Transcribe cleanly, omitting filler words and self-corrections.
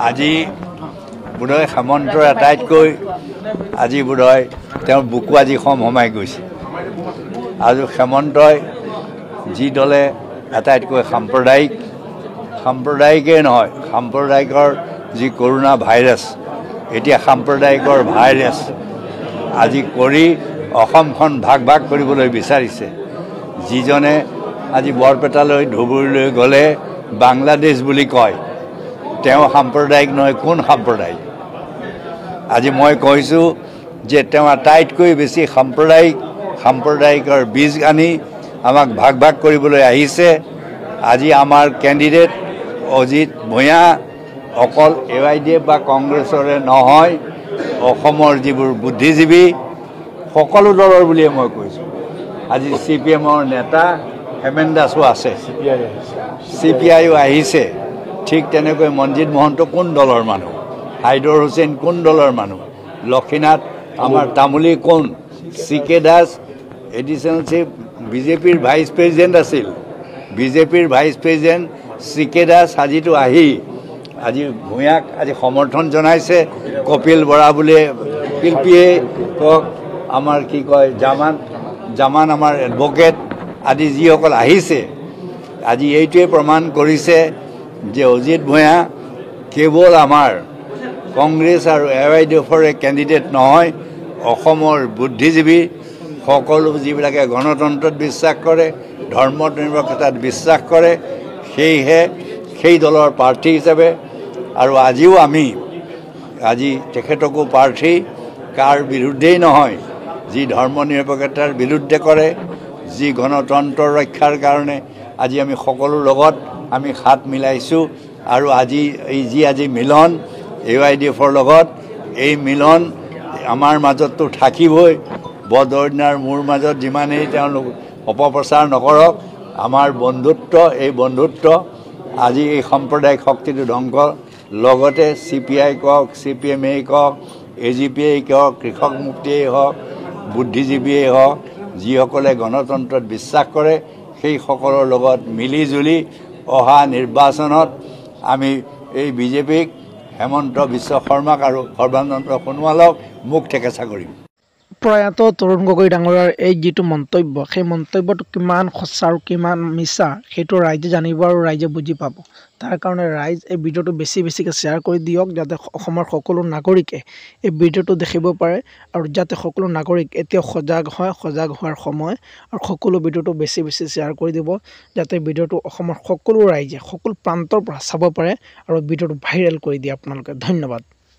আজি বোধহয় হেমন্তৰ আটাইতকৈ আজি বোধহয় তেওঁৰ বুকু আজি সোমাই গৈছে আৰু হেমন্তই যি দলে আটাইতকৈ সাম্প্ৰদায়িকেই নহয় সাম্প্ৰদায়িকৰ যি কৰোনা ভাইৰাছ এতিয়া সাম্প্ৰদায়িকৰ ভাইৰাছ আজি কৰি অসমখন ভাগ ভাগ কৰিবলৈ বিচাৰিছে যিজনে আজি বৰপেটালৈ ধুবুৰীলৈ গ'লে বাংলাদেশ বুলি কয় তেওঁ সাম্প্ৰদায়িক নহয় কোন সাম্প্ৰদায়িক আজি মই কৈছোঁ যে তেওঁ আটাইতকৈ বেছি সাম্প্ৰদায়িকৰ বীজ আনি আমাক ভাগ ভাগ কৰিবলৈ আহিছে আজি আমাৰ কেণ্ডিডেট অজিত ভূঞা অকল AIDF বা কংগ্ৰেছৰে নহয় অসমৰ যিবোৰ বুদ্ধিজীৱী সকলো দলৰ বুলিয়ে মই কৈছোঁ আজি CPMৰ নেতা হেমেন দাসো আছে CPIও আহিছে ঠিক তেনেকৈ মনজিৎ মহন্ত কোন দলৰ মানুহ হাইদৰ হুছেইন কোন দলৰ মানুহ লক্ষীনাথ আমাৰ তামুলী কোন CK দাস এডিশ্যনেল চিফ বিজেপিৰ ভাইচ প্ৰেচিডেণ্ট আছিল বিজেপিৰ ভাইচ প্ৰেচিডেণ্ট CK দাস আজিতো আহি আজি ভূঞাক আজি সমৰ্থন জনাইছে কপিল বৰা বুলিয়ে শিল্পীয়ে কওক আমাৰ কি কয় জামান আমাৰ এডভকেট আদি যিসকল আহিছে আজি এইটোৱে প্ৰমাণ কৰিছে যে অজিত ভূঞা কেৱল আমাৰ কংগ্ৰেছ আৰু AIDFৰে কেণ্ডিডেট নহয় অসমৰ বুদ্ধিজীৱী সকলো যিবিলাকে গণতন্ত্ৰত বিশ্বাস কৰে ধৰ্ম নিৰপেক্ষতাত বিশ্বাস কৰে সেয়েহে সেই দলৰ প্ৰাৰ্থী হিচাপে আৰু আজিও আমি আজি তেখেতকো প্ৰাৰ্থী কাৰ বিৰুদ্ধেই নহয় যি ধৰ্ম নিৰপেক্ষতাৰ বিৰুদ্ধে কৰে যি গণতন্ত্ৰ ৰক্ষাৰ কাৰণে আজি আমি সকলো লগত আমি হাত মিলাইছোঁ আৰু আজি এই যি আজি মিলন AIDFৰ লগত এই মিলন আমাৰ মাজততো থাকিবই বদৰদিনাৰ মোৰ মাজত যিমানেই তেওঁলোক অপপ্ৰচাৰ নকৰক আমাৰ বন্ধুত্ব এই বন্ধুত্ব আজি এই সাম্প্ৰদায়িক শক্তিটো ধ্বংস লগতে CPI কওক CPMA কওক AGPA কওক কৃষক মুক্তিয়েই হওক বুদ্ধিজীৱীয়েই হওক যিসকলে গণতন্ত্ৰত বিশ্বাস কৰে সেই সকলৰ লগত মিলি জুলি অহা নিৰ্বাচনত আমি এই বিজেপিক হেমন্ত বিশ্ব শৰ্মাক আৰু সৰ্বানন্দ সোণোৱালক মুখ ঠেকেচা কৰিম প্ৰয়াত তৰুণ গগৈ ডাঙৰীয়াৰ এই যিটো মন্তব্য সেই মন্তব্যটো কিমান সঁচা আৰু কিমান মিছা সেইটো ৰাইজে জানিব আৰু ৰাইজে বুজি পাব তাৰ কাৰণে ৰাইজ এই ভিডিঅ'টো বেছিকৈ শ্বেয়াৰ কৰি দিয়ক যাতে অসমৰ সকলো নাগৰিকে এই ভিডিঅ'টো দেখিব পাৰে আৰু যাতে সকলো নাগৰিক এতিয়া সজাগ হোৱাৰ সময় আৰু সকলো ভিডিঅ'টো বেছি শ্বেয়াৰ কৰি দিব যাতে ভিডিঅ'টো অসমৰ সকলো ৰাইজে সকলো প্ৰান্তৰ পৰা চাব পাৰে আৰু ভিডিঅ'টো ভাইৰেল কৰি দিয়ে আপোনালোকে ধন্যবাদ।